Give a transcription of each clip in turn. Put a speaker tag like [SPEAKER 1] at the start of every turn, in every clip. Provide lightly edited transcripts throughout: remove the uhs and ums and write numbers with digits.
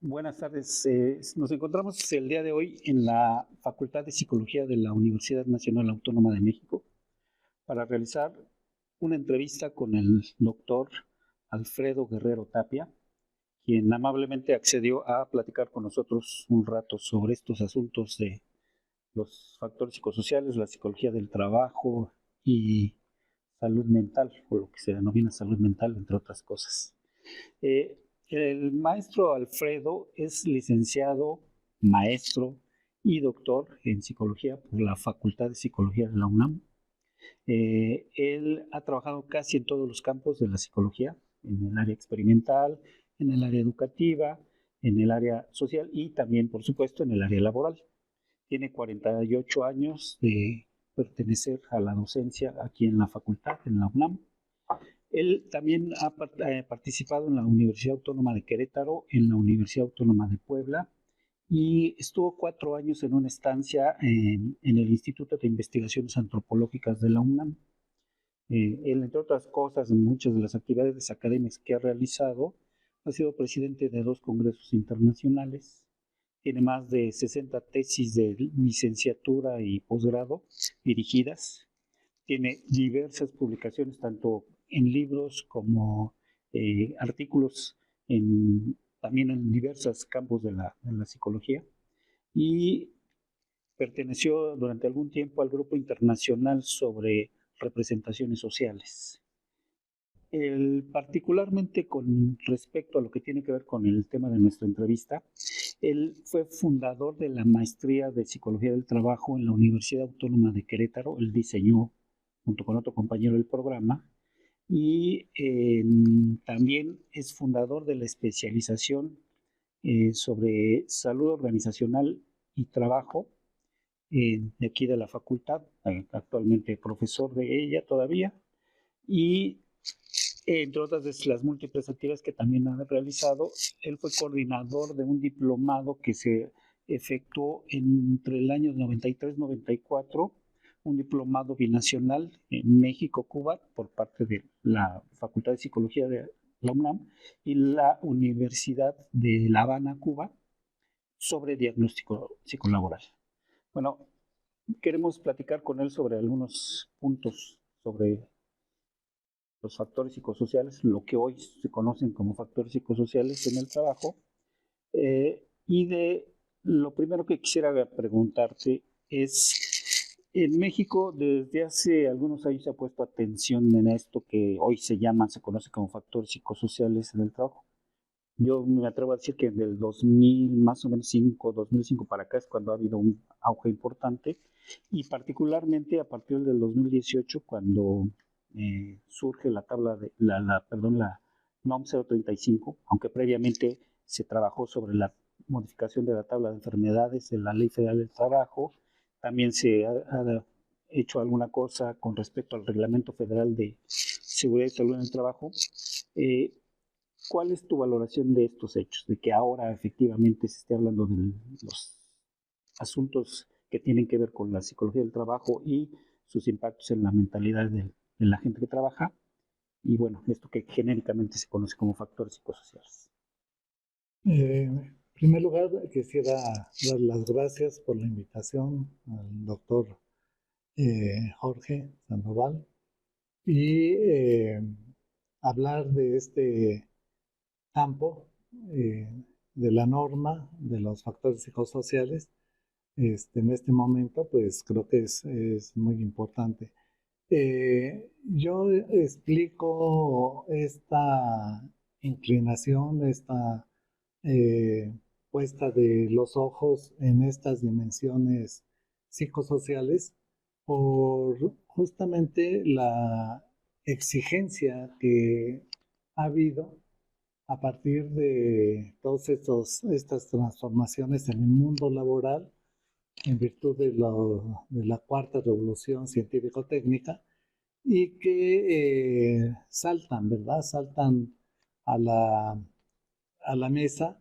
[SPEAKER 1] Buenas tardes. Nos encontramos el día de hoy en la Facultad de Psicología de la Universidad Nacional Autónoma de México para realizar una entrevista con el doctor Alfredo Guerrero Tapia, quien amablemente accedió a platicar con nosotros un rato sobre estos asuntos de los factores psicosociales, la psicología del trabajo y salud mental, o lo que se denomina salud mental, entre otras cosas. Eh, el maestro Alfredo es licenciado, maestro y doctor en psicología por la Facultad de Psicología de la UNAM. Él ha trabajado casi en todos los campos de la psicología, en el área experimental, en el área educativa, en el área social y también, por supuesto, en el área laboral. Tiene 48 años de pertenecer a la docencia aquí en la facultad, en la UNAM. Él también ha participado en la Universidad Autónoma de Querétaro, en la Universidad Autónoma de Puebla y estuvo 4 años en una estancia en el Instituto de Investigaciones Antropológicas de la UNAM. Él, entre otras cosas, en muchas de las actividades académicas que ha realizado, ha sido presidente de 2 congresos internacionales, tiene más de 60 tesis de licenciatura y posgrado dirigidas, tiene diversas publicaciones, tanto en libros como artículos también en diversos campos de la psicología. Y perteneció durante algún tiempo al Grupo Internacional sobre Representaciones Sociales. Particularmente con respecto a lo que tiene que ver con el tema de nuestra entrevista, él fue fundador de la maestría de Psicología del Trabajo en la Universidad Autónoma de Querétaro. Él diseñó, junto con otro compañero, el programa y también es fundador de la especialización sobre salud organizacional y trabajo de aquí de la facultad, actualmente profesor de ella todavía, y entre otras de las múltiples actividades que también ha realizado, él fue coordinador de un diplomado que se efectuó entre el año 93 y 94, un diplomado binacional en México-Cuba por parte de la Facultad de Psicología de la UNAM y la Universidad de La Habana, Cuba, sobre diagnóstico psicolaboral. Bueno, queremos platicar con él sobre algunos puntos sobre los factores psicosociales, lo que hoy se conocen como factores psicosociales en el trabajo. Y de lo primero que quisiera preguntarte es, en México desde hace algunos años se ha puesto atención en esto que hoy se conoce como factores psicosociales en el trabajo. Yo me atrevo a decir que del 2000, más o menos 2005 para acá es cuando ha habido un auge importante y particularmente a partir del 2018 cuando surge la tabla de la NOM 035, aunque previamente se trabajó sobre la modificación de la tabla de enfermedades de la Ley Federal del Trabajo, también se ha hecho alguna cosa con respecto al Reglamento Federal de Seguridad y Salud en el Trabajo. Eh, ¿Cuál es tu valoración de estos hechos? De que ahora efectivamente se esté hablando de los asuntos que tienen que ver con la psicología del trabajo y sus impactos en la mentalidad de la gente que trabaja. Y bueno, esto que genéricamente se conoce como factores psicosociales.
[SPEAKER 2] En primer lugar, quisiera dar las gracias por la invitación al doctor Jorge Sandoval y hablar de este campo eh, de la norma de los factores psicosociales. En este momento, pues creo que es muy importante. Yo explico esta inclinación, esta eh, puesta de los ojos en estas dimensiones psicosociales por justamente la exigencia que ha habido a partir de todas estas transformaciones en el mundo laboral en virtud de la cuarta revolución científico-técnica y que saltan, ¿verdad? Saltan a a la mesa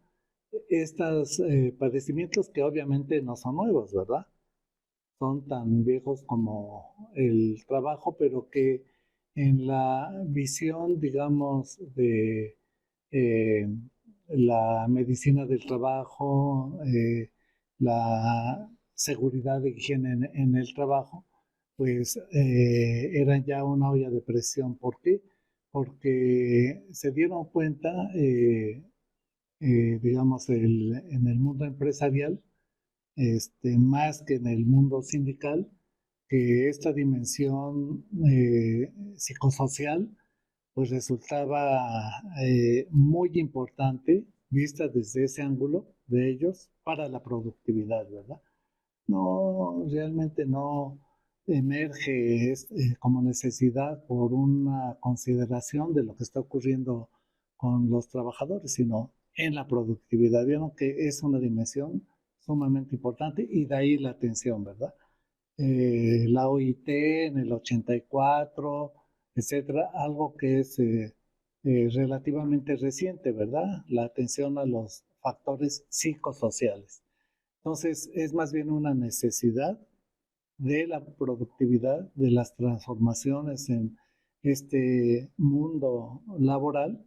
[SPEAKER 2] estos padecimientos que obviamente no son nuevos, ¿verdad? Son tan viejos como el trabajo, pero que en la visión, digamos, de eh, la medicina del trabajo, la seguridad de higiene en el trabajo, pues eran ya una olla de presión. ¿Por qué? Porque se dieron cuenta, digamos, en el mundo empresarial, más que en el mundo sindical, que esta dimensión psicosocial pues resultaba muy importante vista desde ese ángulo de ellos para la productividad, ¿verdad? No, realmente no emerge como necesidad por una consideración de lo que está ocurriendo con los trabajadores, sino en la productividad. Vieron que es una dimensión sumamente importante y de ahí la atención, ¿verdad? La OIT en el 84, etcétera, algo que es relativamente reciente, ¿verdad? La atención a los factores psicosociales. Entonces, es más bien una necesidad de la productividad, de las transformaciones en este mundo laboral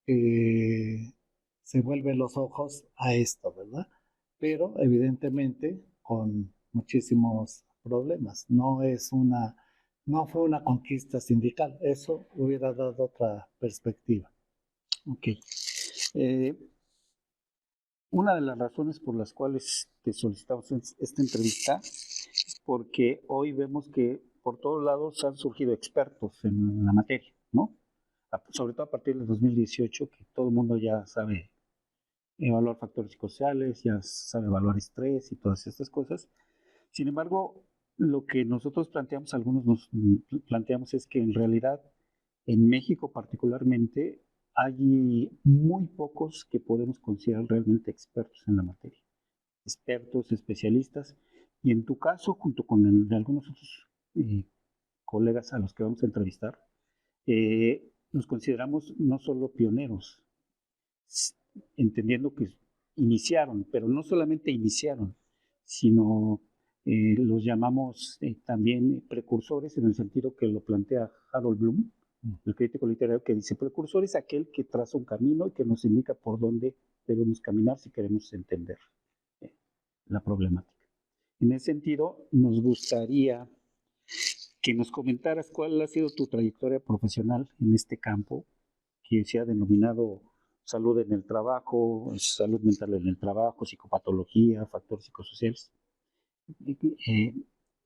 [SPEAKER 2] que se vuelven los ojos a esto, ¿verdad? Pero evidentemente con muchísimos problemas. No fue una conquista sindical. Eso hubiera dado otra perspectiva.
[SPEAKER 1] Ok. Eh, una de las razones por las cuales te solicitamos esta entrevista es porque hoy vemos que por todos lados han surgido expertos en la materia, ¿no? Sobre todo a partir del 2018, que todo el mundo ya sabe evaluar factores psicosociales, ya sabe evaluar estrés y todas estas cosas. Sin embargo, lo que nosotros planteamos, algunos nos planteamos, es que en realidad en México particularmente hay muy pocos que podemos considerar realmente expertos en la materia, expertos, especialistas, y en tu caso, junto con el de algunos otros colegas a los que vamos a entrevistar, nos consideramos no solo pioneros, entendiendo que iniciaron, pero no solamente iniciaron, sino los llamamos también precursores en el sentido que lo plantea Harold Bloom, el crítico literario, que dice: precursor es aquel que traza un camino y que nos indica por dónde debemos caminar si queremos entender eh, la problemática. En ese sentido, nos gustaría que nos comentaras cuál ha sido tu trayectoria profesional en este campo, que se ha denominado salud en el trabajo, salud mental en el trabajo, psicopatología, factores psicosociales.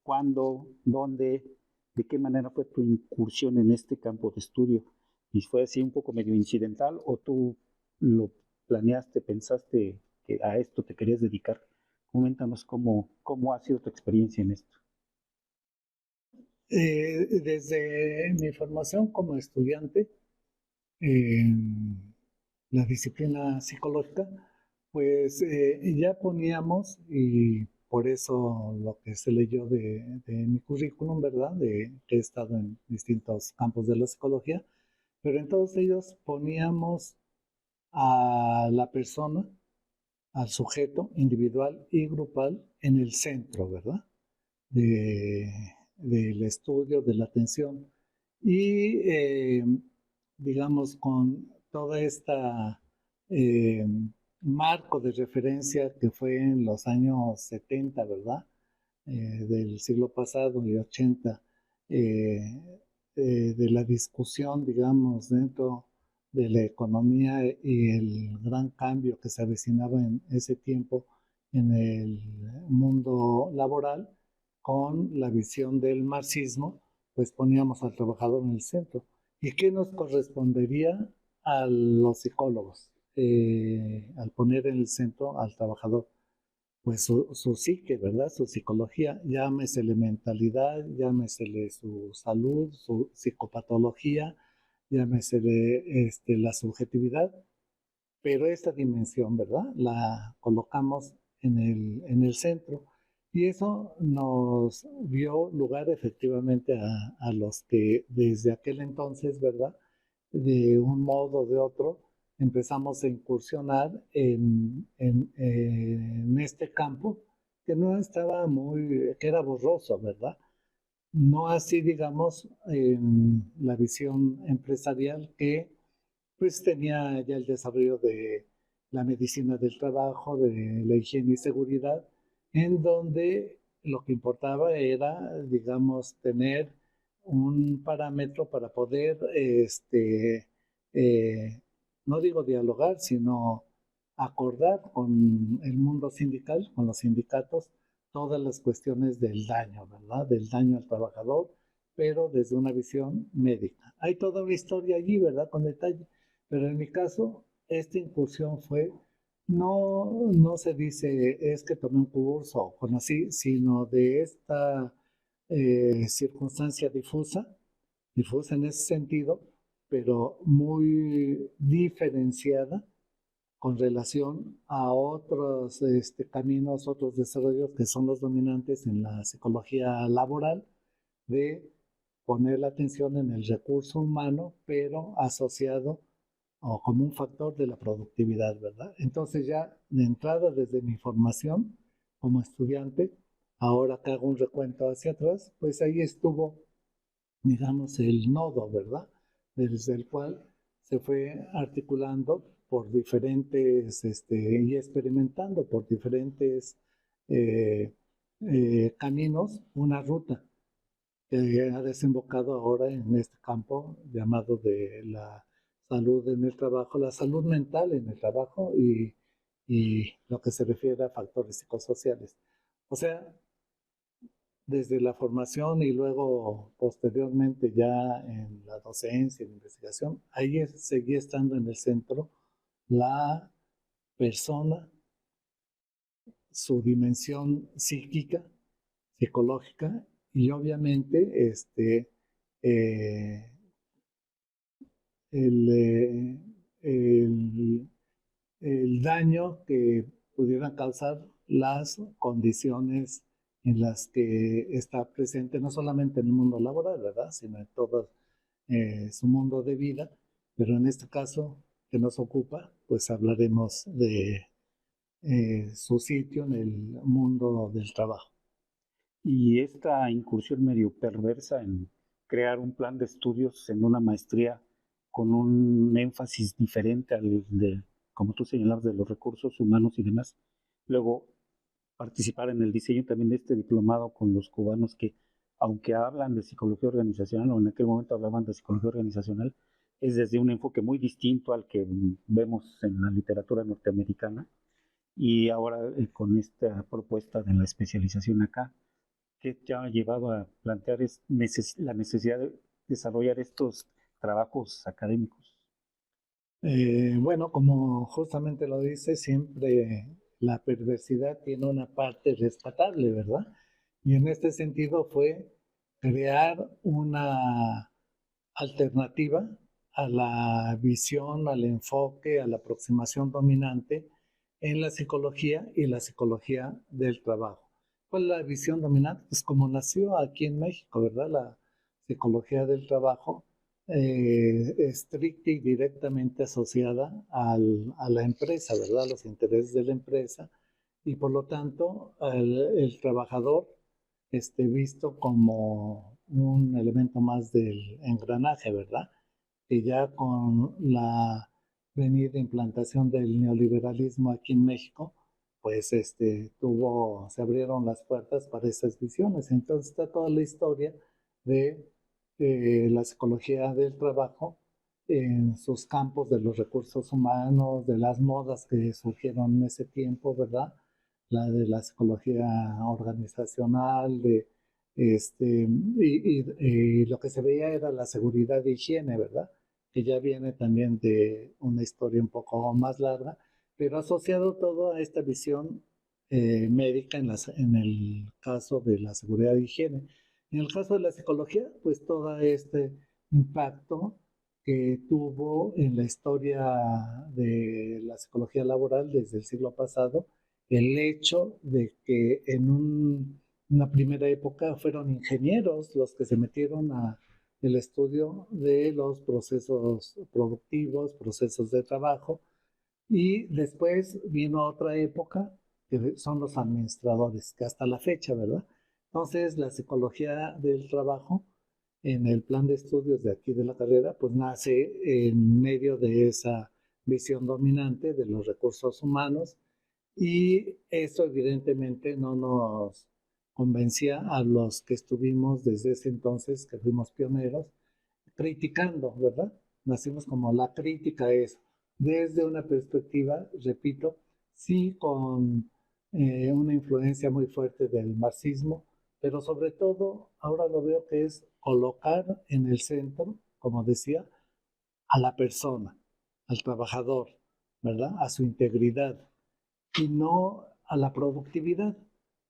[SPEAKER 1] ¿Cuándo, dónde, de qué manera fue tu incursión en este campo de estudio? ¿Y fue así un poco medio incidental o tú lo planeaste, pensaste que a esto te querías dedicar? Coméntanos cómo ha sido tu experiencia en esto.
[SPEAKER 2] Desde mi formación como estudiante en la disciplina psicológica, pues ya poníamos, y por eso lo que se leyó de mi currículum, ¿verdad? De que he estado en distintos campos de la psicología, pero en todos ellos poníamos a la persona, al sujeto individual y grupal en el centro, ¿verdad? De, del estudio, de la atención. Y, digamos, con toda esta marco de referencia que fue en los años 70, ¿verdad? Del siglo pasado y 80, de la discusión, digamos, dentro de la economía y el gran cambio que se avecinaba en ese tiempo en el mundo laboral, con la visión del marxismo, pues poníamos al trabajador en el centro. ¿Y qué nos correspondería a los psicólogos al poner en el centro al trabajador? Pues su psique, ¿verdad? Su psicología, llámesele mentalidad, llámesele su salud, su psicopatología, llámesele la subjetividad, pero esta dimensión, ¿verdad? La colocamos en el centro y eso nos dio lugar efectivamente a los que desde aquel entonces, ¿verdad? De un modo o de otro, empezamos a incursionar en este campo que no estaba que era borroso, ¿verdad? No así, digamos, en la visión empresarial que pues tenía ya el desarrollo de la medicina del trabajo, de la higiene y seguridad, en donde lo que importaba era, digamos, tener un parámetro para poder, no digo dialogar, sino acordar con el mundo sindical, con los sindicatos, todas las cuestiones del daño, ¿verdad? Del daño al trabajador, pero desde una visión médica. Hay toda una historia allí, ¿verdad? Con detalle. Pero en mi caso, esta incursión fue, no se dice es que tomé un curso o con así, sino de esta circunstancia difusa en ese sentido, pero muy diferenciada con relación a otros caminos, otros desarrollos que son los dominantes en la psicología laboral, de poner la atención en el recurso humano, pero asociado o como un factor de la productividad, ¿verdad? Entonces ya de entrada desde mi formación como estudiante, ahora que hago un recuento hacia atrás, pues ahí estuvo, digamos, el nodo, ¿verdad? Desde el cual se fue articulando por diferentes, y experimentando por diferentes eh, caminos una ruta que ha desembocado ahora en este campo llamado de la salud en el trabajo, la salud mental en el trabajo y lo que se refiere a factores psicosociales. O sea, desde la formación y luego posteriormente ya en la docencia, en la investigación, ahí seguía estando en el centro la persona, su dimensión psíquica, psicológica y obviamente eh, el, el, el daño que pudieran causar las condiciones en las que está presente, no solamente en el mundo laboral, ¿verdad? Sino en todo su mundo de vida. Pero en este caso que nos ocupa, pues hablaremos de su sitio en el mundo del trabajo.
[SPEAKER 1] Y esta incursión medio perversa en crear un plan de estudios en una maestría con un énfasis diferente al de, como tú señalabas, de los recursos humanos y demás. Luego, participar en el diseño también de este diplomado con los cubanos que, aunque hablan de psicología organizacional, o en aquel momento hablaban de psicología organizacional, es desde un enfoque muy distinto al que vemos en la literatura norteamericana. Y ahora con esta propuesta de la especialización acá, que te ha llevado a plantear la necesidad de desarrollar estos trabajos académicos.
[SPEAKER 2] Bueno, como justamente lo dice, siempre la perversidad tiene una parte rescatable, ¿verdad? Y en este sentido fue crear una alternativa a la visión, al enfoque, a la aproximación dominante en la psicología y la psicología del trabajo. ¿Cuál es la visión dominante? Pues como nació aquí en México, ¿verdad? La psicología del trabajo estricta y directamente asociada a la empresa, ¿verdad? A los intereses de la empresa y por lo tanto el trabajador visto como un elemento más del engranaje, ¿verdad? Y ya con la venida implantación del neoliberalismo aquí en México, pues se abrieron las puertas para esas visiones. Entonces está toda la historia de la psicología del trabajo en sus campos de los recursos humanos, de las modas que surgieron en ese tiempo, ¿verdad? La de la psicología organizacional, y lo que se veía era la seguridad de higiene, ¿verdad? Que ya viene también de una historia un poco más larga, pero asociado todo a esta visión médica en el caso de la seguridad de higiene. En el caso de la psicología, pues todo este impacto que tuvo en la historia de la psicología laboral desde el siglo pasado, el hecho de que en una primera época fueron ingenieros los que se metieron a el estudio de los procesos productivos, procesos de trabajo, y después vino otra época que son los administradores, que hasta la fecha, ¿verdad? Entonces, la psicología del trabajo en el plan de estudios de aquí de la carrera, pues nace en medio de esa visión dominante de los recursos humanos, y eso evidentemente no nos convencía a los que estuvimos desde ese entonces, que fuimos pioneros, criticando, ¿verdad? Nacimos como la crítica a eso, desde una perspectiva, repito, sí con una influencia muy fuerte del marxismo, pero sobre todo ahora lo veo que es colocar en el centro, como decía, a la persona, al trabajador, ¿verdad? A su integridad y no a la productividad.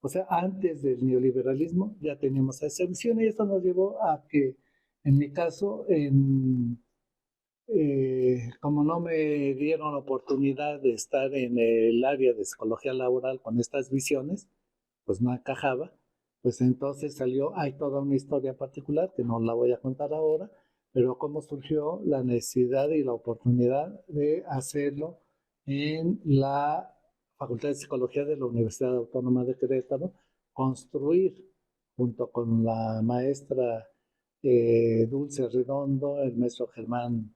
[SPEAKER 2] O sea, antes del neoliberalismo ya teníamos esa visión y eso nos llevó a que, en mi caso, como no me dieron oportunidad de estar en el área de psicología laboral con estas visiones, pues no encajaba, pues entonces salió, hay toda una historia particular que no la voy a contar ahora, pero cómo surgió la necesidad y la oportunidad de hacerlo en la Facultad de Psicología de la Universidad Autónoma de Querétaro, construir junto con la maestra Dulce Redondo, el maestro Germán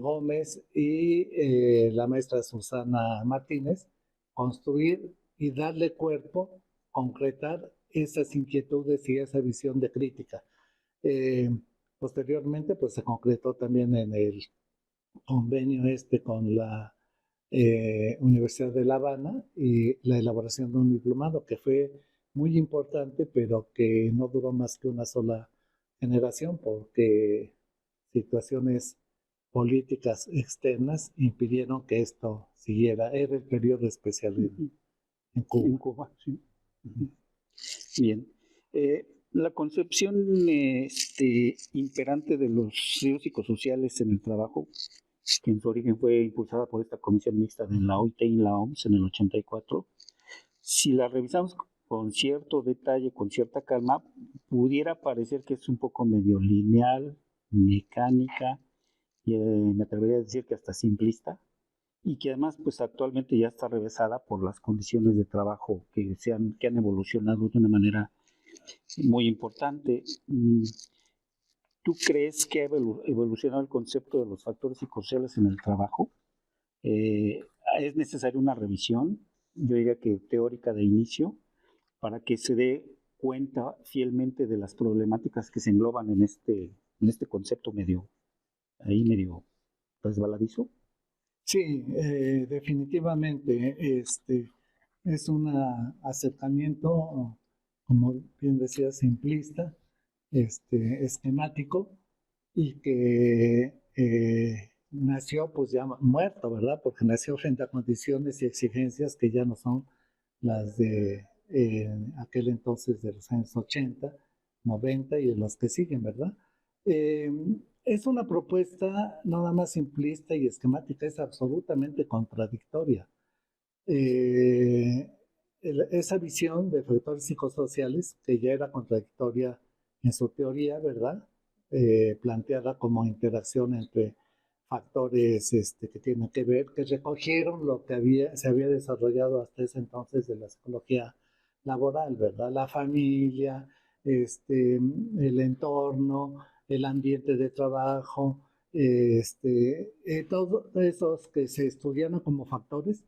[SPEAKER 2] Gómez y la maestra Susana Martínez, construir y darle cuerpo, concretar esas inquietudes y esa visión de crítica. Eh, Posteriormente, pues se concretó también en el convenio con la Universidad de La Habana y la elaboración de un diplomado que fue muy importante, pero que no duró más que una sola generación porque situaciones políticas externas impidieron que esto siguiera. Era el periodo especial en Cuba.
[SPEAKER 1] En Cuba, sí. Bien. La concepción imperante de los riesgos psicosociales en el trabajo, que en su origen fue impulsada por esta comisión mixta de la OIT y la OMS en el 84, si la revisamos con cierto detalle, con cierta calma, pudiera parecer que es un poco medio lineal, mecánica, y me atrevería a decir que hasta simplista, y que además pues actualmente ya está revesada por las condiciones de trabajo que han evolucionado de una manera muy importante. ¿Tú crees que ha evolucionado el concepto de los factores psicosociales en el trabajo? Eh, ¿Es necesaria una revisión, yo diría que teórica de inicio, para que se dé cuenta fielmente de las problemáticas que se engloban en este concepto medio resbaladizo?
[SPEAKER 2] Sí, definitivamente. Es un acercamiento, como bien decía, simplista, esquemático, y que nació pues ya muerto, ¿verdad? Porque nació frente a condiciones y exigencias que ya no son las de aquel entonces de los años 80, 90 y de los que siguen, ¿verdad? Eh, es una propuesta no nada más simplista y esquemática, es absolutamente contradictoria. Eh, Esa visión de factores psicosociales, que ya era contradictoria en su teoría, ¿verdad? Planteada como interacción entre factores que tienen que ver, que recogieron lo que se había desarrollado hasta ese entonces de la psicología laboral, ¿verdad? La familia, el entorno, el ambiente de trabajo, todos esos que se estudiaron como factores,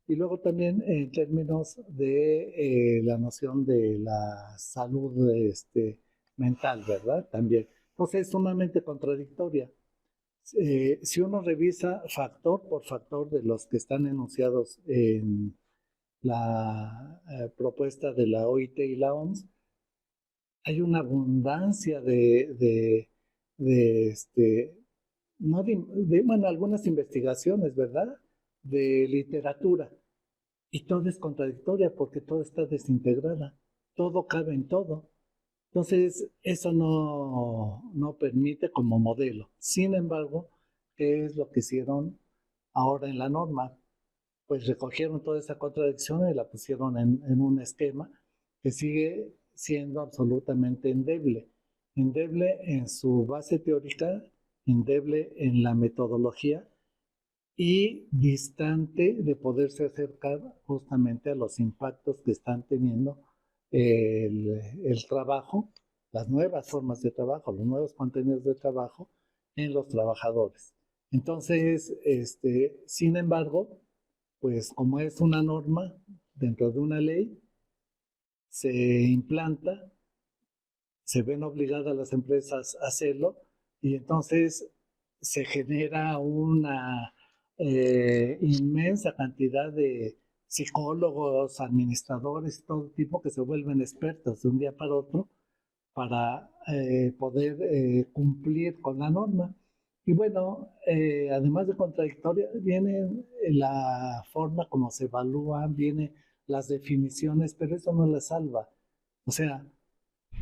[SPEAKER 2] y luego también en términos de la noción de la salud mental, ¿verdad? También. Entonces es sumamente contradictoria. Si uno revisa factor por factor de los que están enunciados en la propuesta de la OIT y la OMS, hay una abundancia de, no bueno, algunas investigaciones, ¿verdad? De literatura. Y todo es contradictoria porque todo está desintegrada. Todo cabe en todo. Entonces, eso no permite como modelo. Sin embargo, ¿qué es lo que hicieron ahora en la norma? Pues recogieron toda esa contradicción y la pusieron en un esquema que sigue siendo absolutamente endeble. Endeble en su base teórica, endeble en la metodología y distante de poderse acercar justamente a los impactos que están teniendo el trabajo, las nuevas formas de trabajo, los nuevos contenidos de trabajo en los trabajadores. Entonces, sin embargo, pues como es una norma dentro de una ley, se implanta, se ven obligadas las empresas a hacerlo y entonces se genera una inmensa cantidad de psicólogos, administradores, todo tipo que se vuelven expertos de un día para otro para poder cumplir con la norma. Y bueno, además de contradictoria, viene la forma como se evalúan, vienen las definiciones, pero eso no la salva. O sea,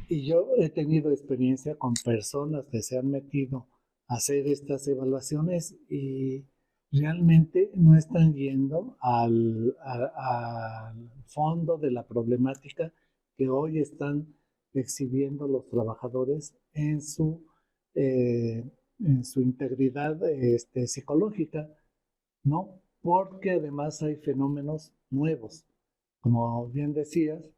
[SPEAKER 2] y yo he tenido experiencia con personas que se han metido a hacer estas evaluaciones y realmente no están yendo al fondo de la problemática que hoy están exhibiendo los trabajadores eh, en su integridad psicológica, ¿no? Porque además hay fenómenos nuevos. Como bien decías,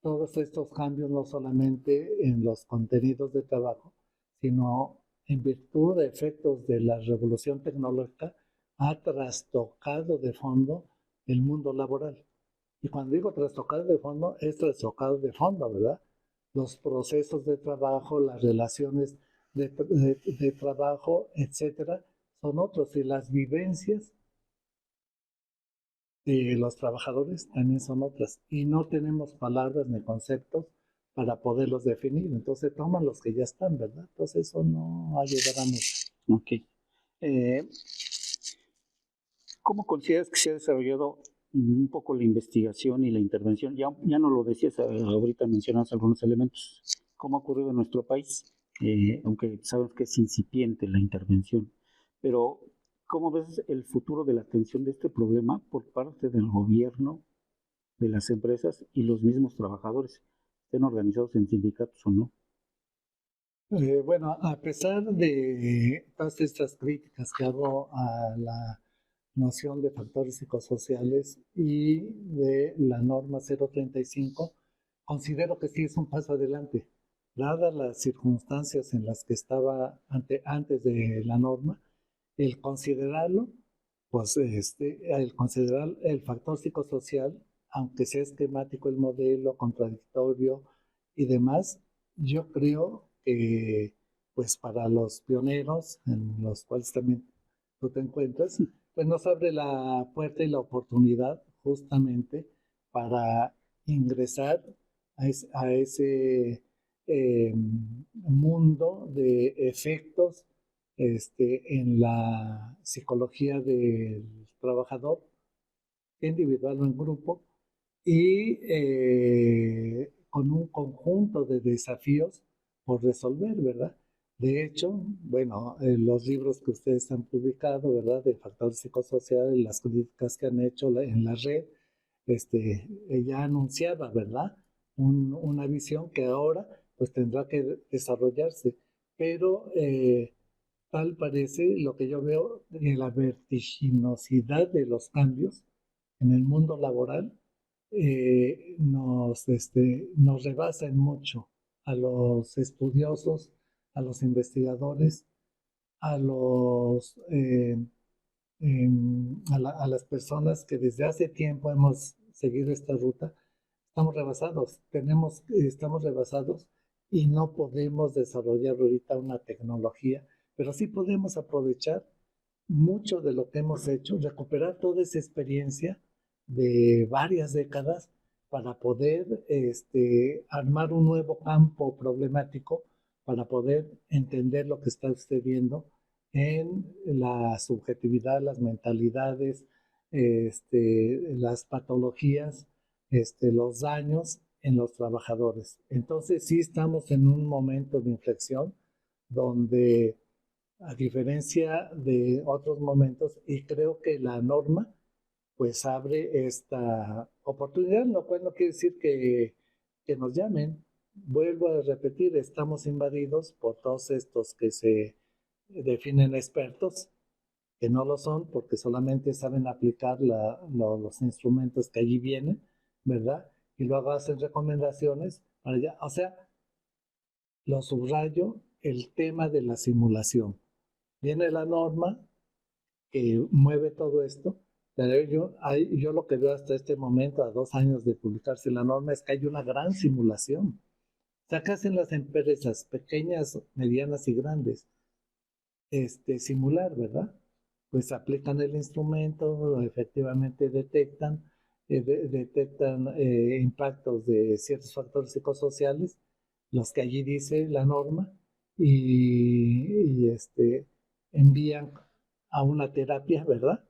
[SPEAKER 2] todos estos cambios no solamente en los contenidos de trabajo, sino en virtud de efectos de la revolución tecnológica, ha trastocado de fondo el mundo laboral. Y cuando digo trastocado de fondo, es trastocado de fondo, ¿verdad? Los procesos de trabajo, las relaciones de trabajo, etcétera, son otros. Y las vivencias los trabajadores también son otras y no tenemos palabras ni conceptos para poderlos definir. Entonces toman los que ya están, ¿verdad? Entonces eso no ayudará mucho.
[SPEAKER 1] Ok. Eh, ¿Cómo consideras que se ha desarrollado un poco la investigación y la intervención? Ya no lo decías, ahorita mencionas algunos elementos. ¿Cómo ha ocurrido en nuestro país? Aunque sabemos que es incipiente la intervención, pero ¿cómo ves el futuro de la atención de este problema por parte del gobierno, de las empresas y los mismos trabajadores, estén organizados en sindicatos o no?
[SPEAKER 2] Bueno, a pesar de todas estas críticas que hago a la noción de factores psicosociales y de la norma 035, considero que sí es un paso adelante. Dadas las circunstancias en las que estaba antes de la norma, el considerarlo, pues el considerar el factor psicosocial, aunque sea esquemático el modelo, contradictorio y demás, yo creo que pues para los pioneros, en los cuales también tú te encuentras, pues nos abre la puerta y la oportunidad justamente para ingresar a ese mundo de efectos en la psicología del trabajador, individual o en grupo, y con un conjunto de desafíos por resolver, ¿verdad? De hecho, bueno, los libros que ustedes han publicado, ¿verdad? De factores psicosociales, las críticas que han hecho en la red, ella anunciaba, ¿verdad? Una visión que ahora pues tendrá que desarrollarse, pero tal parece lo que yo veo de la vertiginosidad de los cambios en el mundo laboral nos rebasa en mucho a los estudiosos, a los investigadores, a los a las personas que desde hace tiempo hemos seguido esta ruta. Estamos rebasados, estamos rebasados y no podemos desarrollar ahorita una tecnología, pero sí podemos aprovechar mucho de lo que hemos hecho, recuperar toda esa experiencia de varias décadas para poder armar un nuevo campo problemático, para poder entender lo que está sucediendo en la subjetividad, las mentalidades, las patologías, los daños en los trabajadores. Entonces sí estamos en un momento de inflexión donde a diferencia de otros momentos, y creo que la norma pues abre esta oportunidad, lo cual no quiere decir que nos llamen. Vuelvo a repetir, estamos invadidos por todos estos que se definen expertos, que no lo son porque solamente saben aplicar los instrumentos que allí vienen, ¿verdad? Y luego hacen recomendaciones para allá. O sea, lo subrayo, el tema de la simulación. Viene la norma, que mueve todo esto. Pero yo lo que veo hasta este momento, a 2 años de publicarse la norma, es que hay una gran simulación. O sea, ¿qué hacen las empresas pequeñas, medianas y grandes? Simular, ¿verdad? Pues aplican el instrumento, efectivamente detectan impactos de ciertos factores psicosociales, los que allí dice la norma, y envían a una terapia, ¿verdad?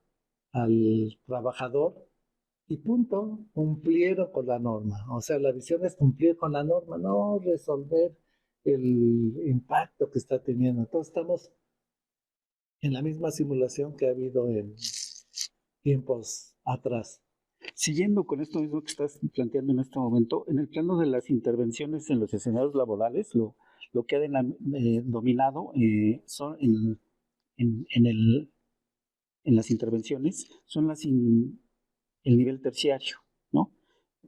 [SPEAKER 2] Al trabajador y punto, cumplieron con la norma. O sea, la visión es cumplir con la norma, no resolver el impacto que está teniendo. Entonces estamos en la misma simulación que ha habido en tiempos atrás.
[SPEAKER 1] Siguiendo con esto mismo que estás planteando en este momento, en el plano de las intervenciones en los escenarios laborales, lo que ha dominado son en las intervenciones son el nivel terciario, ¿no?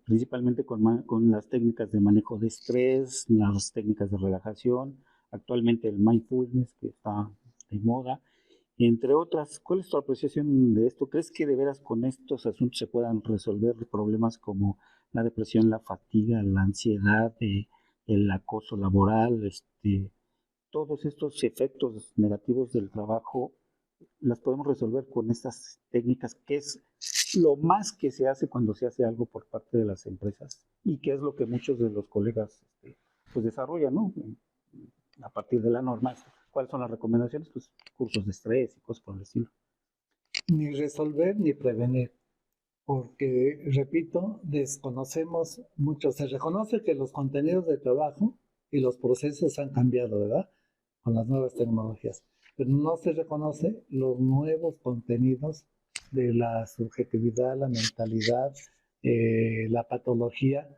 [SPEAKER 1] Principalmente con las técnicas de manejo de estrés, las técnicas de relajación, actualmente el mindfulness que está de moda, entre otras. ¿Cuál es tu apreciación de esto? ¿Crees que de veras con estos asuntos se puedan resolver problemas como la depresión, la fatiga, la ansiedad, el acoso laboral, todos estos efectos negativos del trabajo las podemos resolver con estas técnicas, que es lo más que se hace cuando se hace algo por parte de las empresas y que es lo que muchos de los colegas pues desarrollan, ¿no? A partir de la norma. ¿Cuáles son las recomendaciones? Pues cursos de estrés y cosas por el estilo.
[SPEAKER 2] Ni resolver ni prevenir, porque, repito, desconocemos mucho. Se reconoce que los contenidos de trabajo y los procesos han cambiado, ¿verdad? Con las nuevas tecnologías, pero no se reconoce los nuevos contenidos de la subjetividad, la mentalidad, la patología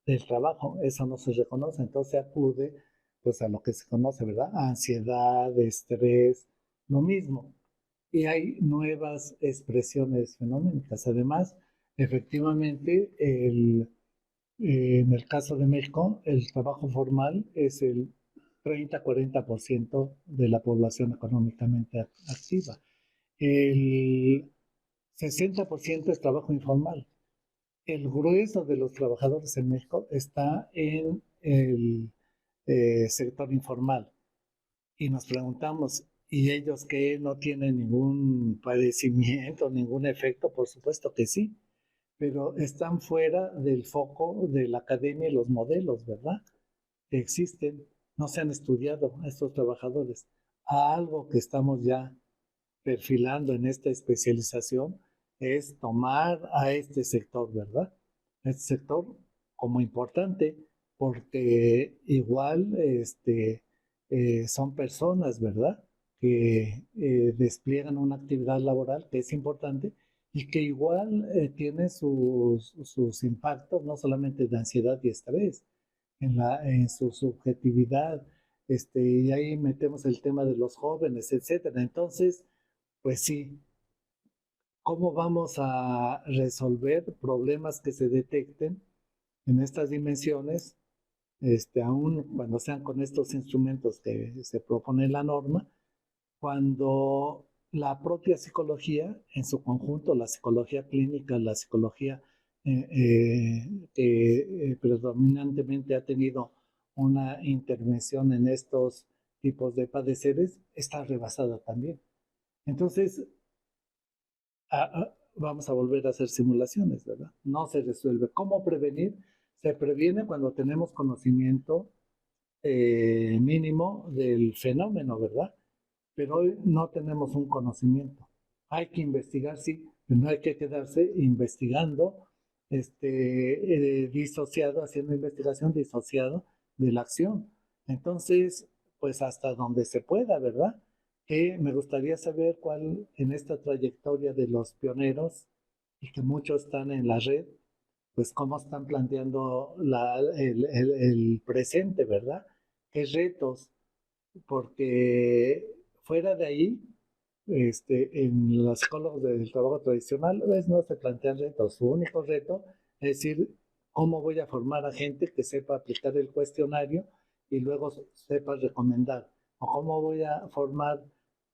[SPEAKER 2] del trabajo. Eso no se reconoce, entonces se acude pues a lo que se conoce, ¿verdad? Ansiedad, estrés, lo mismo. Y hay nuevas expresiones fenoménicas. Además, efectivamente, en el caso de México, el trabajo formal es el 30-40% de la población económicamente activa. El 60% es trabajo informal. El grueso de los trabajadores en México está en el sector informal. Y nos preguntamos, ¿y ellos qué? ¿No tienen ningún padecimiento, ningún efecto? Por supuesto que sí, pero están fuera del foco de la academia y los modelos, ¿verdad? Que existen. No se han estudiado a estos trabajadores. Algo que estamos ya perfilando en esta especialización es tomar a este sector, ¿verdad? Este sector como importante, porque igual son personas, ¿verdad? Que despliegan una actividad laboral que es importante y que igual tiene sus impactos, no solamente de ansiedad y estrés, en su subjetividad, y ahí metemos el tema de los jóvenes, etcétera. Entonces, pues sí, ¿cómo vamos a resolver problemas que se detecten en estas dimensiones, aún cuando sean con estos instrumentos que se propone en la norma, cuando la propia psicología, en su conjunto, la psicología clínica, la psicología que predominantemente ha tenido una intervención en estos tipos de padeceres, está rebasada también? Entonces, vamos a volver a hacer simulaciones, ¿verdad? No se resuelve. ¿Cómo prevenir? Se previene cuando tenemos conocimiento mínimo del fenómeno, ¿verdad? Pero hoy no tenemos un conocimiento. Hay que investigar, sí, pero no hay que quedarse investigando, disociado, haciendo investigación disociado de la acción. Entonces, pues hasta donde se pueda, ¿verdad? Que me gustaría saber cuál en esta trayectoria de los pioneros y que muchos están en la red, pues cómo están planteando el presente, ¿verdad? ¿Qué retos? Porque fuera de ahí, en los psicólogos del trabajo tradicional, pues no se plantean retos. Su único reto es decir, ¿cómo voy a formar a gente que sepa aplicar el cuestionario y luego sepa recomendar? ¿O cómo voy a formar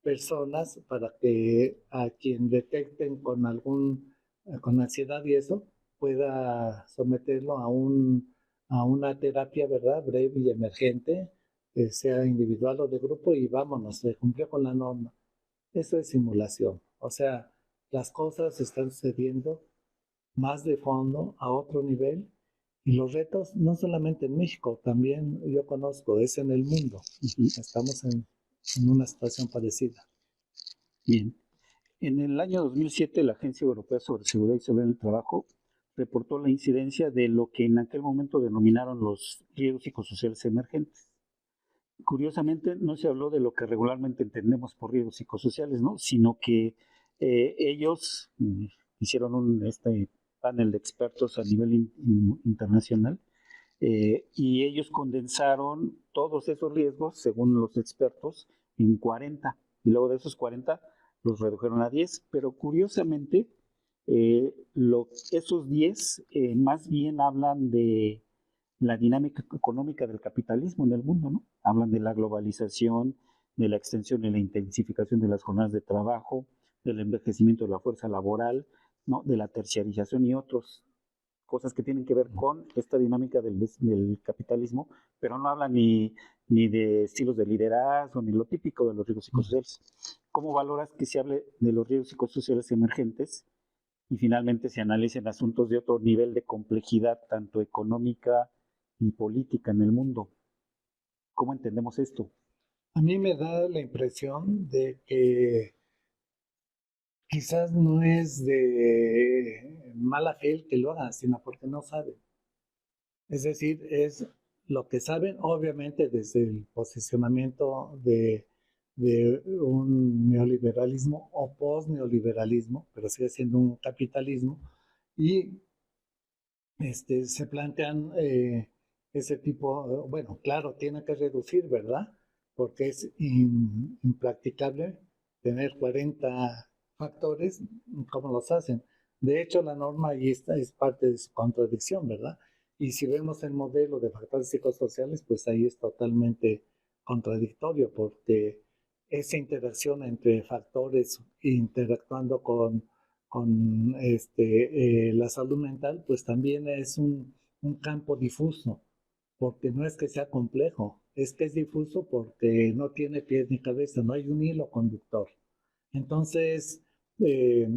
[SPEAKER 2] personas para que a quien detecten con ansiedad y eso, pueda someterlo a una terapia, ¿verdad? Breve y emergente, sea individual o de grupo, y vámonos, se cumplió con la norma. Eso es simulación. O sea, las cosas están sucediendo más de fondo, a otro nivel, y los retos no solamente en México, también yo conozco, es en el mundo. Estamos en una situación parecida.
[SPEAKER 1] Bien. En el año 2007, la Agencia Europea sobre Seguridad y Salud en el Trabajo reportó la incidencia de lo que en aquel momento denominaron los riesgos psicosociales emergentes. Curiosamente, no se habló de lo que regularmente entendemos por riesgos psicosociales, ¿no? Sino que ellos hicieron este panel de expertos a nivel internacional y ellos condensaron todos esos riesgos, según los expertos, en 40. Y luego de esos 40 los redujeron a 10. Pero curiosamente, esos 10 más bien hablan de la dinámica económica del capitalismo en el mundo, ¿no? Hablan de la globalización, de la extensión y la intensificación de las jornadas de trabajo, del envejecimiento de la fuerza laboral, ¿no? De la terciarización y otras cosas que tienen que ver con esta dinámica del capitalismo, pero no hablan ni de estilos de liderazgo, ni lo típico de los riesgos psicosociales. ¿Cómo valoras que se hable de los riesgos psicosociales emergentes y finalmente se analicen asuntos de otro nivel de complejidad, tanto económica y política en el mundo? ¿Cómo entendemos esto?
[SPEAKER 2] A mí me da la impresión de que quizás no es de mala fe el que lo hagan, sino porque no saben. Es decir, es lo que saben, obviamente, desde el posicionamiento de un neoliberalismo o post-neoliberalismo, pero sigue siendo un capitalismo, y se plantean ese tipo, bueno, claro, tiene que reducir, ¿verdad? Porque es impracticable tener 40 factores, ¿cómo los hacen? De hecho, la norma ahí está, es parte de su contradicción, ¿verdad? Y si vemos el modelo de factores psicosociales, pues ahí es totalmente contradictorio, porque esa interacción entre factores interactuando con la salud mental, pues también es un campo difuso, porque no es que sea complejo, es que es difuso porque no tiene pies ni cabeza, no hay un hilo conductor. Entonces, eh,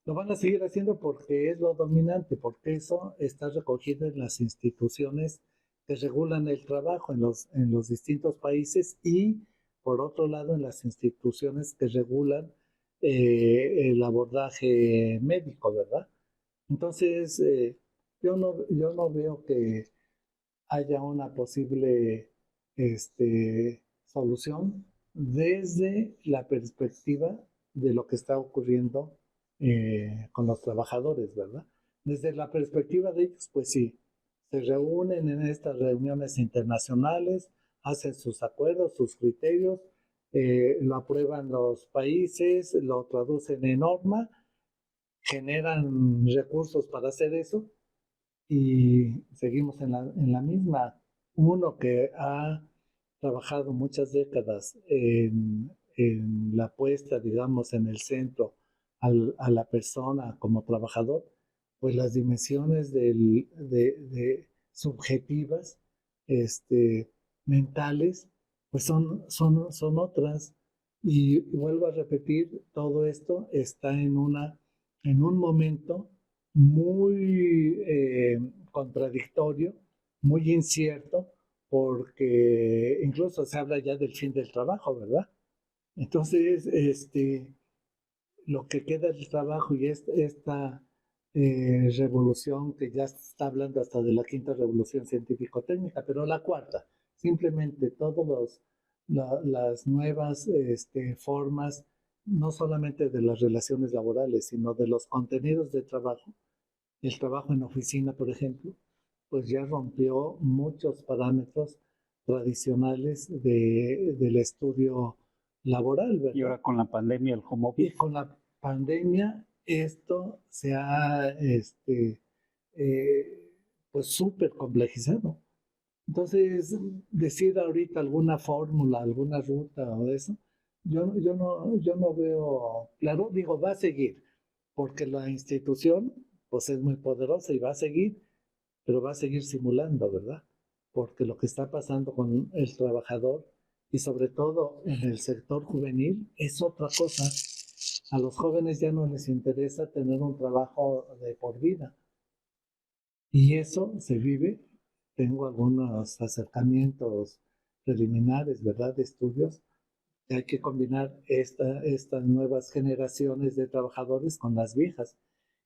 [SPEAKER 2] lo van a seguir haciendo porque es lo dominante, porque eso está recogido en las instituciones que regulan el trabajo en los distintos países y, por otro lado, en las instituciones que regulan el abordaje médico, ¿verdad? Entonces, yo no veo que haya una posible solución desde la perspectiva de lo que está ocurriendo con los trabajadores, ¿verdad? Desde la perspectiva de ellos, pues sí, se reúnen en estas reuniones internacionales, hacen sus acuerdos, sus criterios, lo aprueban los países, lo traducen en norma, generan recursos para hacer eso y seguimos en la misma. Uno que ha trabajado muchas décadas en la puesta, digamos, en el centro a la persona como trabajador, pues las dimensiones de subjetivas, mentales, pues son otras. Y vuelvo a repetir, todo esto está en un momento muy contradictorio, muy incierto, porque incluso se habla ya del fin del trabajo, ¿verdad? Entonces, lo que queda del trabajo y esta revolución que ya se está hablando hasta de la quinta revolución científico-técnica, pero la cuarta, simplemente todas las nuevas formas, no solamente de las relaciones laborales, sino de los contenidos de trabajo, el trabajo en oficina, por ejemplo, pues ya rompió muchos parámetros tradicionales del estudio laboral,
[SPEAKER 1] Y
[SPEAKER 2] ¿verdad?
[SPEAKER 1] ahora con la pandemia, el home
[SPEAKER 2] Y
[SPEAKER 1] office.
[SPEAKER 2] con la pandemia esto se ha, pues súper complejizado. Entonces, decir ahorita alguna fórmula, alguna ruta o eso, yo no veo claro, digo, va a seguir, porque la institución pues es muy poderosa y va a seguir, pero va a seguir simulando, ¿verdad? Porque lo que está pasando con el trabajador y sobre todo en el sector juvenil es otra cosa. A los jóvenes ya no les interesa tener un trabajo de por vida y eso se vive. Tengo algunos acercamientos preliminares, ¿verdad? De estudios que hay que combinar estas nuevas generaciones de trabajadores con las viejas.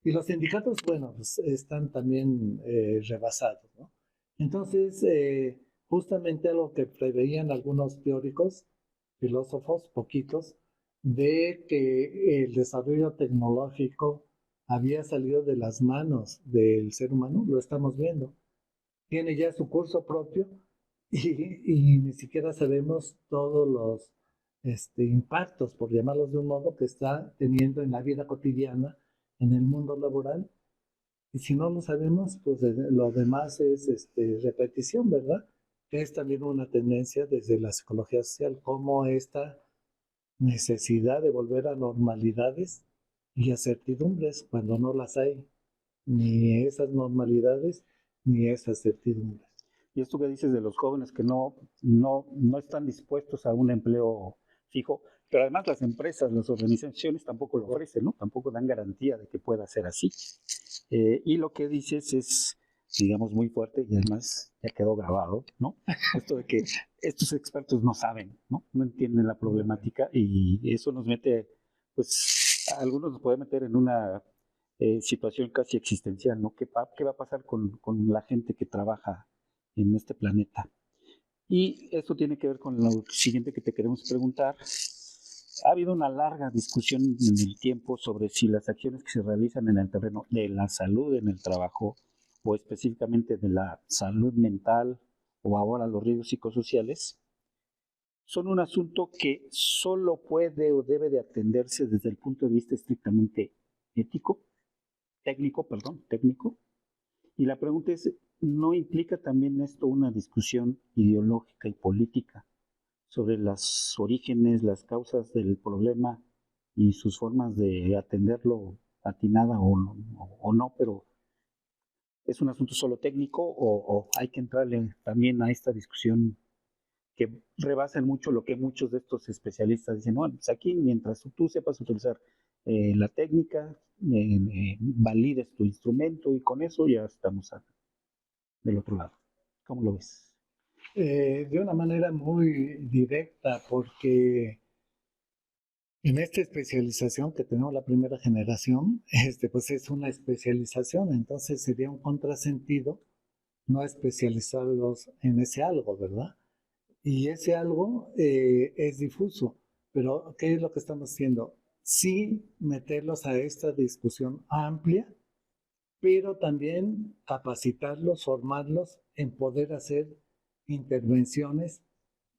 [SPEAKER 2] Y los sindicatos, bueno, pues están también rebasados, ¿no? Entonces, justamente algo que preveían algunos teóricos, filósofos, poquitos, de que el desarrollo tecnológico había salido de las manos del ser humano, lo estamos viendo. Tiene ya su curso propio y ni siquiera sabemos todos los impactos, por llamarlos de un modo, que está teniendo en la vida cotidiana, en el mundo laboral. Y si no lo sabemos, pues lo demás es repetición, ¿verdad? Que es también una tendencia desde la psicología social, como esta necesidad de volver a normalidades y a certidumbres cuando no las hay, ni esas normalidades ni esas certidumbres.
[SPEAKER 1] Y esto que dices de los jóvenes que no están dispuestos a un empleo fijo, pero además las empresas, las organizaciones tampoco lo ofrecen, ¿no? Tampoco dan garantía de que pueda ser así. Y lo que dices es, digamos, muy fuerte y además ya quedó grabado, ¿no? Esto de que estos expertos no saben, ¿no? No entienden la problemática y eso nos mete, pues, a algunos nos puede meter en una situación casi existencial, ¿no? ¿Qué va a pasar con la gente que trabaja en este planeta? Y esto tiene que ver con lo siguiente que te queremos preguntar. Ha habido una larga discusión en el tiempo sobre si las acciones que se realizan en el terreno de la salud en el trabajo o específicamente de la salud mental o ahora los riesgos psicosociales son un asunto que solo puede o debe de atenderse desde el punto de vista estrictamente ético, técnico. Y la pregunta es, ¿no implica también esto una discusión ideológica y política sobre los orígenes, las causas del problema y sus formas de atenderlo atinada o no, pero es un asunto solo técnico o hay que entrarle también a esta discusión que rebasa mucho lo que muchos de estos especialistas dicen, bueno, pues aquí mientras tú sepas utilizar la técnica, valides tu instrumento y con eso ya estamos del otro lado. ¿Cómo lo ves?
[SPEAKER 2] De una manera muy directa, porque en esta especialización que tenemos la primera generación, pues es una especialización, entonces sería un contrasentido no especializarlos en ese algo, ¿verdad? Y ese algo es difuso, pero ¿qué es lo que estamos haciendo? Sí meterlos a esta discusión amplia, pero también capacitarlos, formarlos en poder hacer intervenciones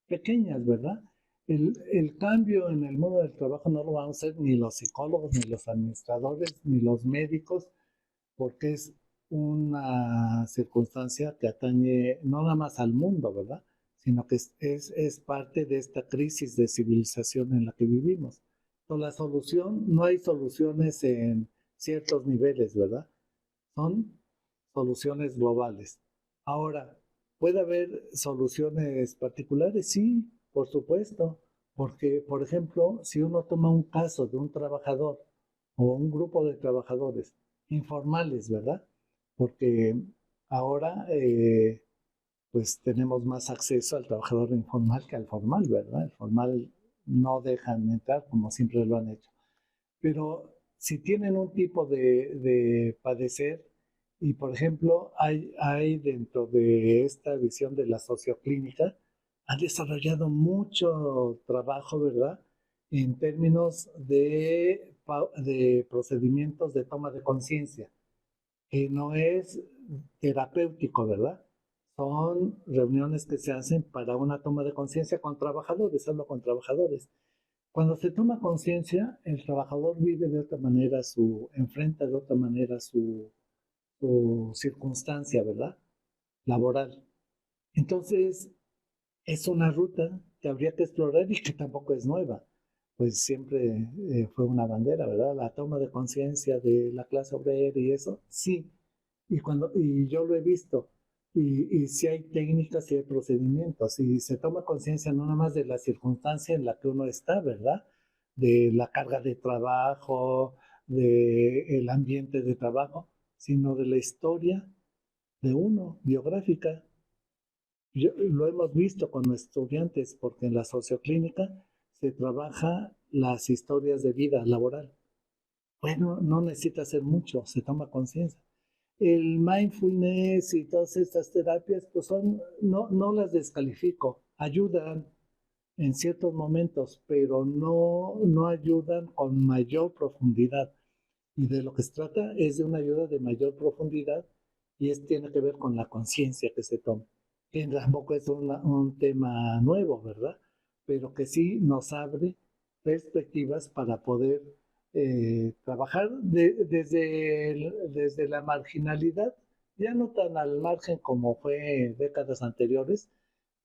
[SPEAKER 2] pequeñas, ¿verdad? El cambio en el mundo del trabajo no lo van a hacer ni los psicólogos, ni los administradores, ni los médicos, porque es una circunstancia que atañe no nada más al mundo, ¿verdad? Sino que es parte de esta crisis de civilización en la que vivimos. Entonces, la solución, no hay soluciones en ciertos niveles, ¿verdad? Son soluciones globales. Ahora, ¿puede haber soluciones particulares? Sí, por supuesto, porque, por ejemplo, si uno toma un caso de un trabajador o un grupo de trabajadores informales, ¿verdad? Porque ahora, pues tenemos más acceso al trabajador informal que al formal, ¿verdad? El formal no dejan entrar como siempre lo han hecho. Pero si tienen un tipo de padecer, y por ejemplo, hay dentro de esta visión de la socioclínica, han desarrollado mucho trabajo, ¿verdad? En términos de procedimientos de toma de conciencia, que no es terapéutico, ¿verdad? Son reuniones que se hacen para una toma de conciencia con trabajadores, hablo con trabajadores. Cuando se toma conciencia, el trabajador vive de otra manera enfrenta de otra manera su circunstancia, ¿verdad? Laboral. Entonces, es una ruta que habría que explorar y que tampoco es nueva. pues siempre fue una bandera, ¿verdad? La toma de conciencia de la clase obrera y eso, sí. Y yo lo he visto. Y si hay técnicas y hay procedimientos. Y se toma conciencia no nada más de la circunstancia en la que uno está, ¿verdad? De la carga de trabajo, del ambiente de trabajo, sino de la historia de uno, biográfica. Lo hemos visto con los estudiantes, porque en la socioclínica se trabaja las historias de vida laboral. Bueno, no necesita hacer mucho, se toma conciencia. El mindfulness y todas estas terapias, pues no las descalifico, ayudan en ciertos momentos, pero no ayudan con mayor profundidad. Y de lo que se trata es de una ayuda de mayor profundidad y tiene que ver con la conciencia que se toma. Que tampoco es un tema nuevo, ¿verdad? Pero que sí nos abre perspectivas para poder trabajar desde la marginalidad, ya no tan al margen como fue décadas anteriores,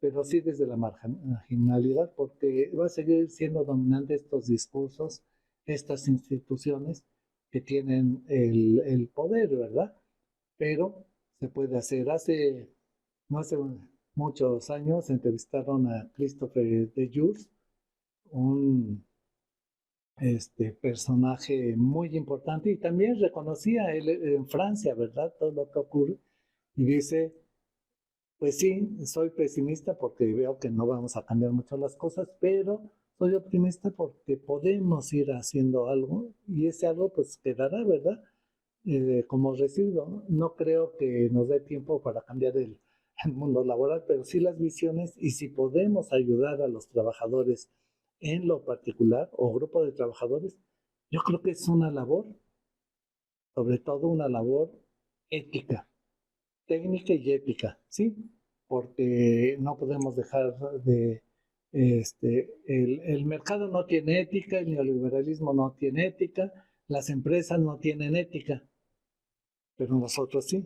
[SPEAKER 2] pero sí desde la marginalidad, porque va a seguir siendo dominante estos discursos, estas instituciones que tienen el poder, ¿verdad? Pero se puede hacer. No hace muchos años entrevistaron a Christopher de Jurs, un personaje muy importante, y también reconocía él en Francia, ¿verdad? Todo lo que ocurre. Y dice, pues sí, soy pesimista porque veo que no vamos a cambiar mucho las cosas, pero soy optimista porque podemos ir haciendo algo y ese algo pues quedará, ¿verdad? Como residuo. No creo que nos dé tiempo para cambiar el mundo laboral, pero sí las visiones y si podemos ayudar a los trabajadores en lo particular o grupo de trabajadores, yo creo que es una labor, sobre todo una labor ética, técnica y ética, ¿sí? Porque no podemos dejar de, el mercado no tiene ética, el neoliberalismo no tiene ética, las empresas no tienen ética, pero nosotros sí.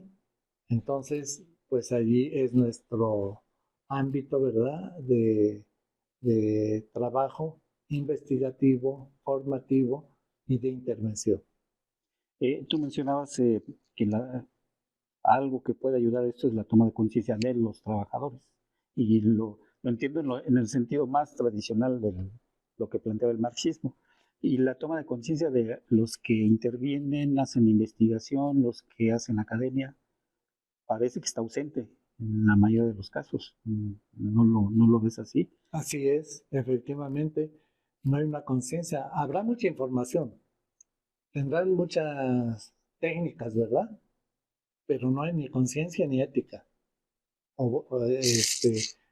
[SPEAKER 2] Entonces, pues allí es nuestro ámbito, ¿verdad? De trabajo investigativo, formativo y de intervención.
[SPEAKER 1] Tú mencionabas que algo que puede ayudar a esto es la toma de conciencia de los trabajadores. Y lo entiendo en el sentido más tradicional de lo que planteaba el marxismo. Y la toma de conciencia de los que intervienen, hacen investigación, los que hacen academia, parece que está ausente en la mayoría de los casos. No lo ves así?
[SPEAKER 2] Así es, efectivamente, no hay una conciencia. Habrá mucha información, tendrán muchas técnicas, ¿verdad? Pero no hay ni conciencia ni ética.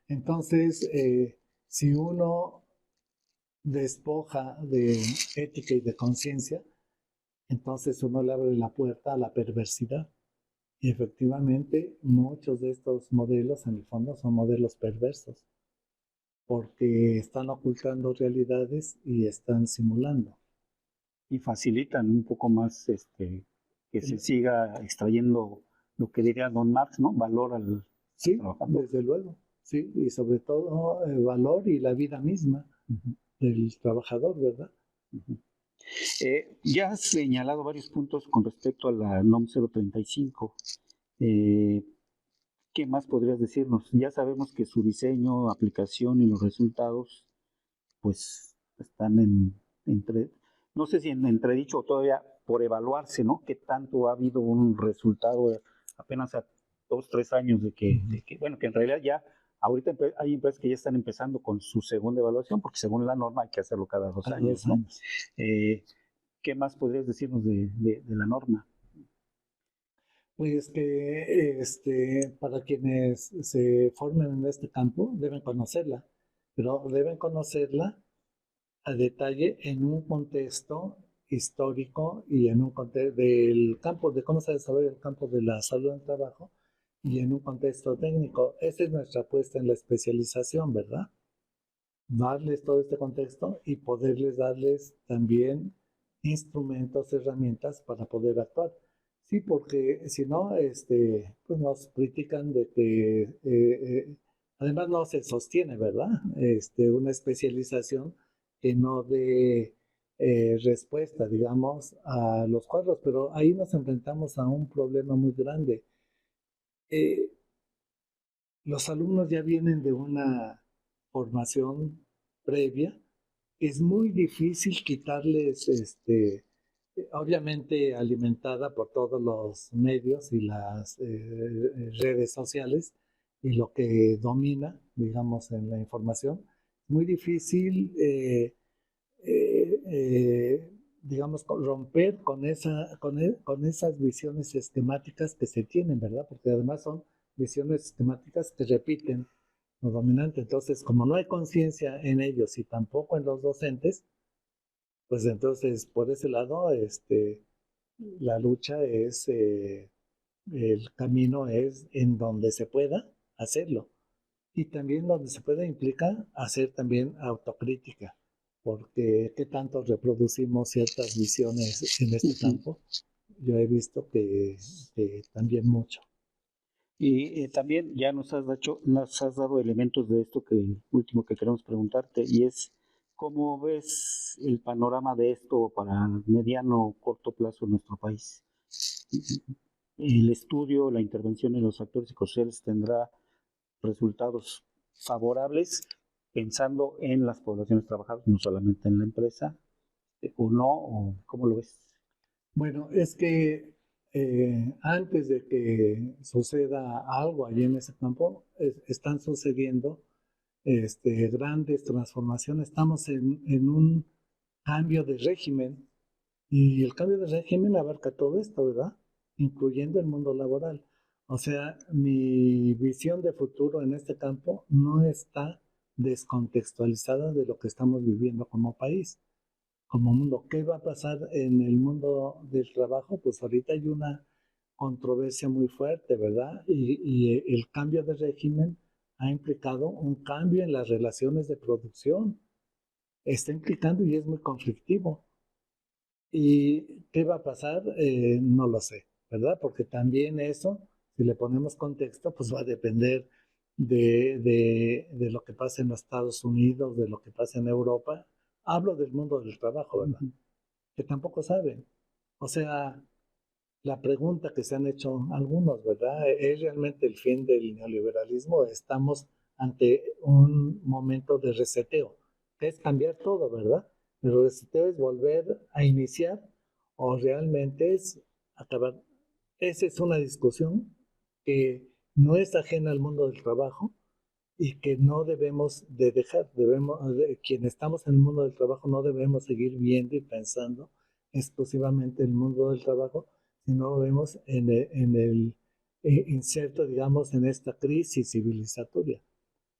[SPEAKER 2] Entonces, si uno despoja de ética y de conciencia, entonces uno le abre la puerta a la perversidad. Y efectivamente, muchos de estos modelos, en el fondo, son modelos perversos, porque están ocultando realidades y están simulando.
[SPEAKER 1] Y facilitan un poco más que se siga extrayendo lo que diría Don Marx, ¿no? Valor al
[SPEAKER 2] Sí,
[SPEAKER 1] trabajador.
[SPEAKER 2] desde luego, sí, y sobre todo el valor y la vida misma del trabajador, ¿verdad?
[SPEAKER 1] Ya has señalado varios puntos con respecto a la NOM 035. Eh, ¿Qué más podrías decirnos? Ya sabemos que su diseño, aplicación y los resultados, pues, están no sé si en entredicho o todavía por evaluarse, ¿no? ¿Qué tanto ha habido un resultado apenas a 2, 3 años bueno, que en realidad ya, ahorita hay empresas que ya están empezando con su segunda evaluación, porque según la norma hay que hacerlo cada 2 años, ¿no?
[SPEAKER 2] Años.
[SPEAKER 1] ¿Qué más podrías decirnos de la norma?
[SPEAKER 2] Pues que para quienes se formen en este campo deben conocerla, pero deben conocerla a detalle en un contexto histórico y en un contexto del campo, de cómo se desarrolla el campo de la salud en el trabajo y en un contexto técnico. Esa es nuestra apuesta en la especialización, ¿verdad? Darles todo este contexto y poderles darles también instrumentos, herramientas para poder actuar. Sí, porque si no, pues nos critican de que además no se sostiene, ¿verdad? Una especialización que no dé respuesta, digamos, a los cuadros, pero ahí nos enfrentamos a un problema muy grande. Eh, los alumnos ya vienen de una formación previa. Es muy difícil quitarles, obviamente alimentada por todos los medios y las redes sociales y lo que domina, digamos, en la información. Es muy difícil, digamos, romper con esas visiones esquemáticas que se tienen, ¿verdad? Porque además son visiones esquemáticas que repiten lo dominante. Entonces, como no hay conciencia en ellos y tampoco en los docentes, pues entonces por ese lado, la lucha es, el camino es en donde se pueda hacerlo. Y también donde se pueda implica hacer también autocrítica, porque qué tanto reproducimos ciertas visiones en este campo. Yo he visto que también mucho.
[SPEAKER 1] Y también ya nos has dado elementos de esto que último que queremos preguntarte, y es cómo ves el panorama de esto para mediano o corto plazo en nuestro país. El estudio, la intervención en los factores psicosociales tendrá resultados favorables pensando en las poblaciones trabajadoras, no solamente en la empresa, o no, o cómo lo ves.
[SPEAKER 2] Bueno, es que antes de que suceda algo allí en ese campo, están sucediendo grandes transformaciones. Estamos en un cambio de régimen y el cambio de régimen abarca todo esto, ¿verdad? Incluyendo el mundo laboral. O sea, mi visión de futuro en este campo no está descontextualizada de lo que estamos viviendo como país, como mundo. ¿Qué va a pasar en el mundo del trabajo? Pues ahorita hay una controversia muy fuerte, ¿verdad? Y el cambio de régimen ha implicado un cambio en las relaciones de producción. Está implicando y es muy conflictivo. ¿Y qué va a pasar? No lo sé, ¿verdad? Porque también eso, si le ponemos contexto, pues va a depender de lo que pasa en los Estados Unidos, de lo que pasa en Europa. Hablo del mundo del trabajo, ¿verdad? Que tampoco saben. O sea, la pregunta que se han hecho algunos, ¿verdad? ¿Es realmente el fin del neoliberalismo? Estamos ante un momento de reseteo, que es cambiar todo, ¿verdad? Pero el reseteo es volver a iniciar o realmente es acabar. Esa es una discusión que no es ajena al mundo del trabajo y que no debemos de dejar. Quienes estamos en el mundo del trabajo no debemos seguir viendo y pensando exclusivamente el mundo del trabajo, sino lo vemos en el inserto, digamos, en esta crisis civilizatoria.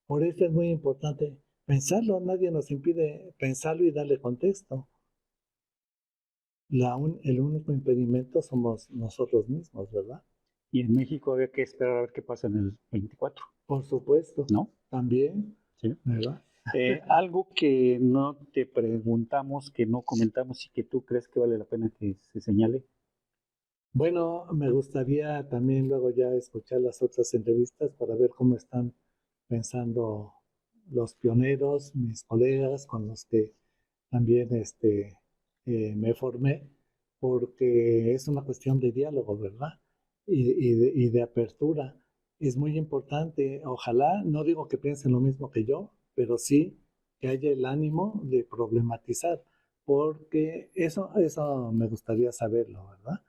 [SPEAKER 2] Por eso es muy importante pensarlo, nadie nos impide pensarlo y darle contexto. El único impedimento somos nosotros mismos, ¿verdad?
[SPEAKER 1] Y en México había que esperar a ver qué pasa en el 24,
[SPEAKER 2] Por supuesto,
[SPEAKER 1] ¿no?
[SPEAKER 2] también,
[SPEAKER 1] Sí.
[SPEAKER 2] ¿verdad?
[SPEAKER 1] Algo que no te preguntamos, que no comentamos y que tú crees que vale la pena que se señale.
[SPEAKER 2] Bueno, me gustaría también luego ya escuchar las otras entrevistas para ver cómo están pensando los pioneros, mis colegas con los que también me formé, porque es una cuestión de diálogo, ¿verdad? Y de apertura. Es muy importante, ojalá, no digo que piensen lo mismo que yo, pero sí que haya el ánimo de problematizar, porque eso me gustaría saberlo, ¿verdad?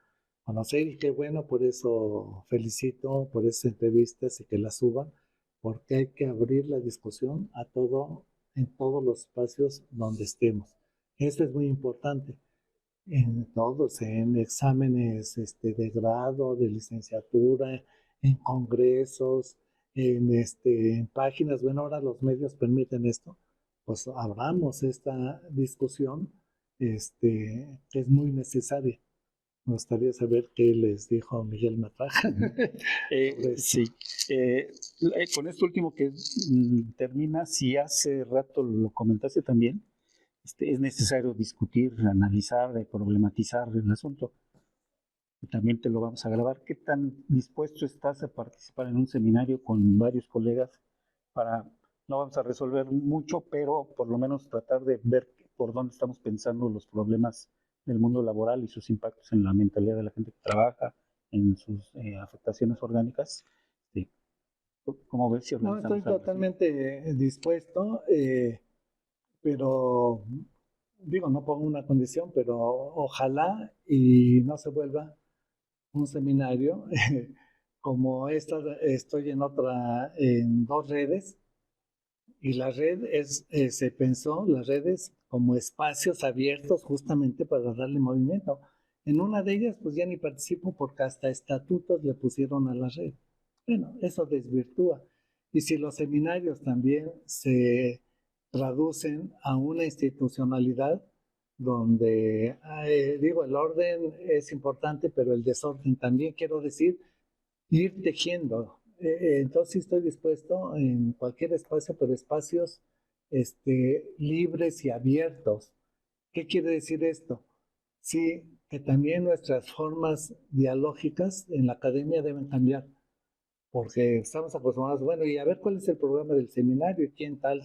[SPEAKER 2] Conocer y qué bueno, por eso felicito por esas entrevistas y que las suban, porque hay que abrir la discusión a todo, en todos los espacios donde estemos. Esto es muy importante, en todos, en exámenes de grado, de licenciatura, en congresos, en páginas. Bueno, ahora los medios permiten esto, pues abramos esta discusión que es muy necesaria. Me gustaría saber qué les dijo Miguel Matraja sobre esto.
[SPEAKER 1] Sí, eh, con esto último que termina, si hace rato lo comentaste también, es necesario discutir, analizar, problematizar el asunto. Y también te lo vamos a grabar. ¿Qué tan dispuesto estás a participar en un seminario con varios colegas para, no vamos a resolver mucho, pero por lo menos tratar de ver por dónde estamos pensando los problemas del mundo laboral y sus impactos en la mentalidad de la gente que trabaja, en sus afectaciones orgánicas. Sí. ¿Cómo ves si
[SPEAKER 2] No, estoy
[SPEAKER 1] organizamos algo así?
[SPEAKER 2] totalmente dispuesto, pero digo, no pongo una condición, pero ojalá y no se vuelva un seminario como esta, estoy en dos redes, y la red se pensó, las redes como espacios abiertos justamente para darle movimiento. En una de ellas, pues ya ni participo porque hasta estatutos le pusieron a la red. Bueno, eso desvirtúa. Y si los seminarios también se traducen a una institucionalidad donde, digo, el orden es importante, pero el desorden también, quiero decir, ir tejiendo. Entonces sí estoy dispuesto en cualquier espacio, pero espacios libres y abiertos. ¿Qué quiere decir esto? Sí, que también nuestras formas dialógicas en la academia deben cambiar, porque estamos acostumbrados, bueno, y a ver cuál es el programa del seminario, y quién tal,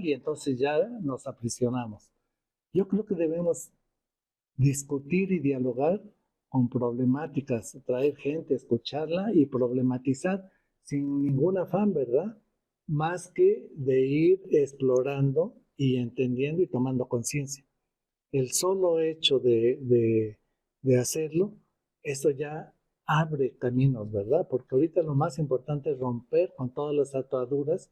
[SPEAKER 2] y entonces ya nos aprisionamos. Yo creo que debemos discutir y dialogar con problemáticas, traer gente, escucharla y problematizar sin ningún afán, ¿verdad? Más que de ir explorando y entendiendo y tomando conciencia. El solo hecho de hacerlo, eso ya abre caminos, ¿verdad? Porque ahorita lo más importante es romper con todas las ataduras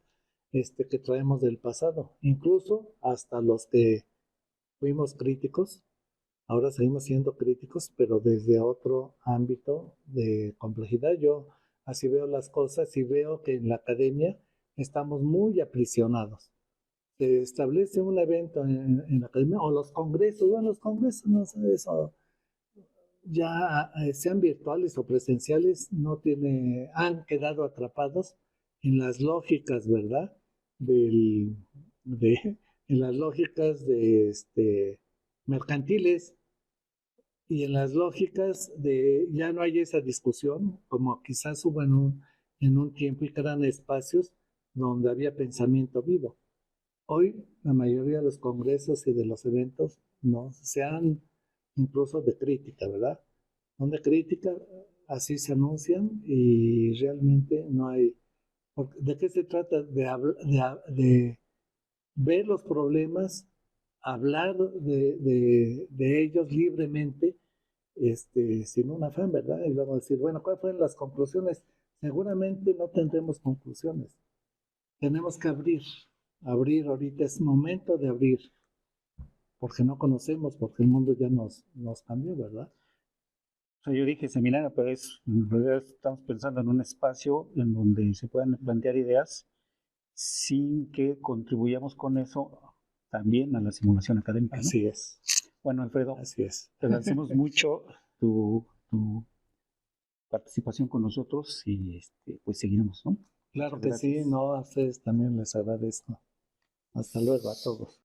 [SPEAKER 2] que traemos del pasado, incluso hasta los que fuimos críticos. Ahora seguimos siendo críticos, pero desde otro ámbito de complejidad. Yo así veo las cosas y veo que en la academia estamos muy aprisionados. Se establece un evento en la academia o los congresos, bueno, los congresos, no sé, eso ya sean virtuales o presenciales, no tiene, han quedado atrapados en las lógicas, ¿verdad? Del, de, en las lógicas de mercantiles, y en las lógicas de ya no hay esa discusión, como quizás hubo en un tiempo y que eran espacios donde había pensamiento vivo. Hoy la mayoría de los congresos y de los eventos no sean incluso de crítica, ¿verdad? Son de crítica, así se anuncian y realmente no hay. ¿De qué se trata? De ver los problemas, hablar de ellos libremente, sin un afán, ¿verdad? Y luego decir, bueno, ¿cuáles fueron las conclusiones? Seguramente no tendremos conclusiones. Tenemos que abrir ahorita, es momento de abrir, porque no conocemos, porque el mundo ya nos cambió, ¿verdad?
[SPEAKER 1] O sea, yo dije seminario, pero en realidad estamos pensando en un espacio en donde se puedan plantear ideas sin que contribuyamos con eso también a la simulación académica, ¿no?
[SPEAKER 2] Así es,
[SPEAKER 1] Bueno, Alfredo,
[SPEAKER 2] así es.
[SPEAKER 1] te agradecemos mucho tu participación con nosotros y pues seguiremos, ¿no?
[SPEAKER 2] Claro
[SPEAKER 1] Muchas
[SPEAKER 2] que sí,
[SPEAKER 1] gracias.
[SPEAKER 2] no, a ustedes también les agradezco. Hasta luego a todos.